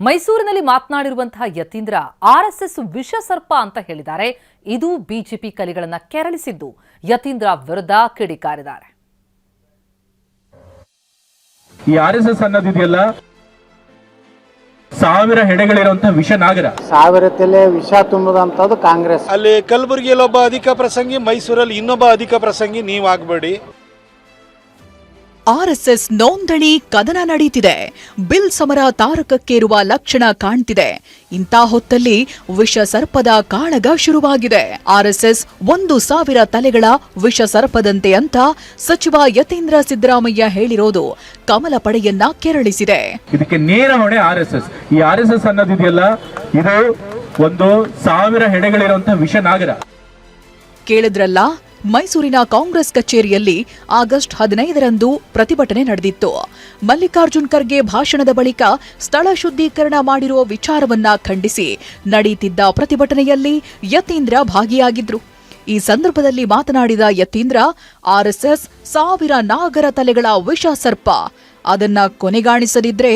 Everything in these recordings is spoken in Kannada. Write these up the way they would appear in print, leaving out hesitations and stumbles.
ಮೈಸೂರಿನಲ್ಲಿ ಮಾತನಾಡಿರುವಂತಹ ಯತೀಂದ್ರ ಆರ್ಎಸ್ಎಸ್ ವಿಷ ಸರ್ಪ ಅಂತ ಹೇಳಿದ್ದಾರೆ. ಇದು ಬಿಜೆಪಿ ಕಲಿಗಳನ್ನ ಕೆರಳಿಸಿದ್ದು ಯತೀಂದ್ರ ವಿರುದ್ಧ ಕಿಡಿಕಾರಿದ್ದಾರೆ. ಈ ಆರ್ಎಸ್ಎಸ್ ಅನ್ನೋದಿದೆಯಲ್ಲ, 1000 ಹೆಡೆಗಳಿರುವಂತಹ ವಿಷ ನಾಗರ, 1000 ತಲೆ ವಿಷ ತುಂಬುದಂತದ್ದು ಕಾಂಗ್ರೆಸ್. ಅಲ್ಲಿ ಕಲಬುರಗಿಯಲ್ಲಿ ಒಬ್ಬ ಅಧಿಕ ಪ್ರಸಂಗಿ, ಮೈಸೂರಲ್ಲಿ ಇನ್ನೊಬ್ಬ ಅಧಿಕ ಪ್ರಸಂಗಿ ನೀವಾಗಬೇಡಿ. ಆರ್ಎಸ್ಎಸ್ ನೋಂದಣಿ ಕದನ ನಡೀತಿದೆ. ಬಿಲ್ ಸಮರ ತಾರಕಕ್ಕೇರುವ ಲಕ್ಷಣ ಕಾಣ್ತಿದೆ. ಇಂಥ ಹೊತ್ತಲ್ಲಿ ವಿಷ ಸರ್ಪದ ಕಾಳಗ ಶುರುವಾಗಿದೆ. ಆರ್ಎಸ್ಎಸ್ 1000 ತಲೆಗಳ ವಿಷ ಸರ್ಪದಂತೆ ಅಂತ ಸಚಿವ ಯತೀಂದ್ರ ಸಿದ್ದರಾಮಯ್ಯ ಹೇಳಿರೋದು ಕಮಲ ಪಡೆಯನ್ನ ಕೆರಳಿಸಿದೆ. ಇದಕ್ಕೆ ನೇರ ಹೊಣೆ ಆರ್ಎಸ್ಎಸ್. ಈ ಆರ್ಎಸ್ಎಸ್ ಅನ್ನೋದಿದೆಯಲ್ಲ, ಇದು 1000 ಹೆಡೆಗಳಿರುವಂತಹ ವಿಷ ನಾಗರ. ಕೇಳಿದ್ರಲ್ಲ, ಮೈಸೂರಿನ ಕಾಂಗ್ರೆಸ್ ಕಚೇರಿಯಲ್ಲಿ ಆಗಸ್ಟ್ 15ರಂದು ಪ್ರತಿಭಟನೆ ನಡೆದಿತ್ತು. ಮಲ್ಲಿಕಾರ್ಜುನ್ ಖರ್ಗೆ ಭಾಷಣದ ಬಳಿಕ ಸ್ಥಳ ಶುದ್ಧೀಕರಣ ಮಾಡಿರುವ ವಿಚಾರವನ್ನ ಖಂಡಿಸಿ ನಡೆಯುತ್ತಿದ್ದ ಪ್ರತಿಭಟನೆಯಲ್ಲಿ ಯತೀಂದ್ರ ಭಾಗಿಯಾಗಿದ್ರು. ಈ ಸಂದರ್ಭದಲ್ಲಿ ಮಾತನಾಡಿದ ಯತೀಂದ್ರ, ಆರ್ಎಸ್ಎಸ್ 1000 ನಾಗರ ತಲೆಗಳ ವಿಷ ಸರ್ಪ, ಅದನ್ನ ಕೊನೆಗಾಣಿಸದಿದ್ರೆ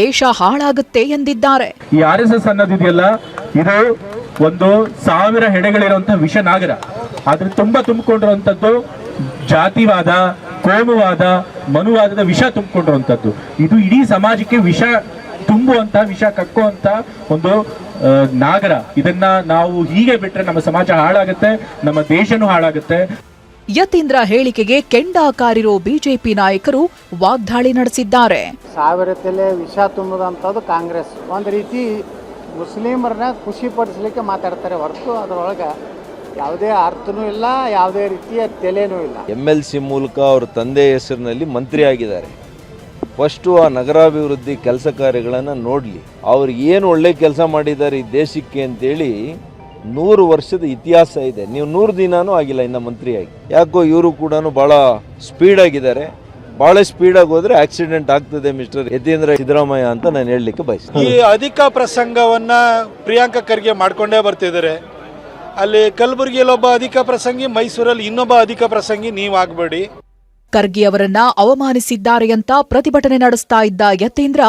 ದೇಶ ಹಾಳಾಗುತ್ತೆ ಎಂದಿದ್ದಾರೆ. ಈ ಆರ್ಎಸ್ಎಸ್ ಅನ್ನೋದಿದೆಯಲ್ಲ, ಇದು 1000 ಹೆಡೆಗಳಿರುವಂತಹ ವಿಷ ನಾಗರ. ಆದ್ರೆ ತುಂಬಿಕೊಂಡಿರುವಂತದ್ದು ಜಾತಿವಾದ, ಕೋಮುವಾದ, ಮನುವಾದದ ವಿಷ ತುಂಬಿಕೊಂಡಿರುವಂತದ್ದು. ಇದು ಇಡೀ ಸಮಾಜಕ್ಕೆ ವಿಷ ತುಂಬುವಂತ, ವಿಷ ಕಕ್ಕುವಂತ ಒಂದು ನಾಗರ. ಇದನ್ನ ನಾವು ಹೀಗೆ ಬಿಟ್ರೆ ನಮ್ಮ ಸಮಾಜ ಹಾಳಾಗುತ್ತೆ, ನಮ್ಮ ದೇಶನೂ ಹಾಳಾಗುತ್ತೆ. ಯತೀಂದ್ರ ಹೇಳಿಕೆಗೆ ಕೆಂಡ ಕಾರಿರೋ ಬಿಜೆಪಿ ನಾಯಕರು ವಾಗ್ದಾಳಿ ನಡೆಸಿದ್ದಾರೆ. 1000 ತಲೆ ವಿಷ ತುಂಬುದಂತದ್ದು ಕಾಂಗ್ರೆಸ್. ಒಂದ್ ರೀತಿ ಮುಸ್ಲಿಮರನ್ನ ಖುಷಿ ಪಡಿಸ್ಲಿಕ್ಕೆ ಮಾತಾಡ್ತಾರೆ ಹೊರತು ಅದರೊಳಗೆ ಯಾವುದೇ ಅರ್ಥನೂ ಇಲ್ಲ, ಯಾವುದೇ ರೀತಿಯ ತೆಲೆನೂ ಇಲ್ಲ. MLC ಮೂಲಕ ಅವ್ರ ತಂದೆ ಹೆಸರಿನಲ್ಲಿ ಮಂತ್ರಿ ಆಗಿದ್ದಾರೆ. ಫಸ್ಟು ಆ ನಗರಾಭಿವೃದ್ಧಿ ಕೆಲಸ ಕಾರ್ಯಗಳನ್ನು ನೋಡಲಿ, ಅವ್ರು ಏನು ಒಳ್ಳೆ ಕೆಲಸ ಮಾಡಿದ್ದಾರೆ ಈ ದೇಶಕ್ಕೆ ಅಂತೇಳಿ. 100 ವರ್ಷದ ಇತಿಹಾಸ ಇದೆ. ನೀವು 100 ದಿನಾನೂ ಆಗಿಲ್ಲ ಇನ್ನು ಮಂತ್ರಿಯಾಗಿ. ಯಾಕೋ ಇವರು ಕೂಡ ಭಾಳ ಸ್ಪೀಡ್ ಆಗಿದ್ದಾರೆ. ಬಹಳ ಸ್ಪೀಡಾಗಿ ಹೋದ್ರೆ ಆಕ್ಸಿಡೆಂಟ್ ಆಗ್ತದೆ ಮಿಸ್ಟರ್ ಯತೀಂದ್ರ ಸಿದ್ದರಾಮಯ್ಯ ಅಂತ ನಾನು ಹೇಳಲಿಕ್ಕೆ ಬಯಸ್ತೀನಿ. ಈ ಅಧಿಕ ಪ್ರಸಂಗವನ್ನ ಪ್ರಿಯಾಂಕಾ ಖರ್ಗೆ ಮಾಡ್ಕೊಂಡೇ ಬರ್ತಿದ್ದಾರೆ. ಅಲ್ಲಿ ಕಲಬುರಗಿಯಲ್ಲಿ ಒಬ್ಬ ಅಧಿಕ ಪ್ರಸಂಗಿ, ಮೈಸೂರಲ್ಲಿ ಇನ್ನೊಬ್ಬ ಅಧಿಕ ಪ್ರಸಂಗಿ ನೀವಾಗಬೇಡಿ. ಖರ್ಗೆ ಅವರನ್ನ ಅವಮಾನಿಸಿದ್ದಾರೆ ಅಂತ ಪ್ರತಿಭಟನೆ ನಡೆಸ್ತಾ ಇದ್ದ ಯತೀಂದ್ರ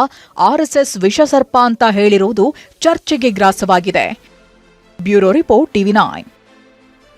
ಆರ್ಎಸ್ಎಸ್ ವಿಷ ಸರ್ಪ ಅಂತ ಹೇಳಿರುವುದು ಚರ್ಚೆಗೆ ಗ್ರಾಸವಾಗಿದೆ. Bureau report, TV9.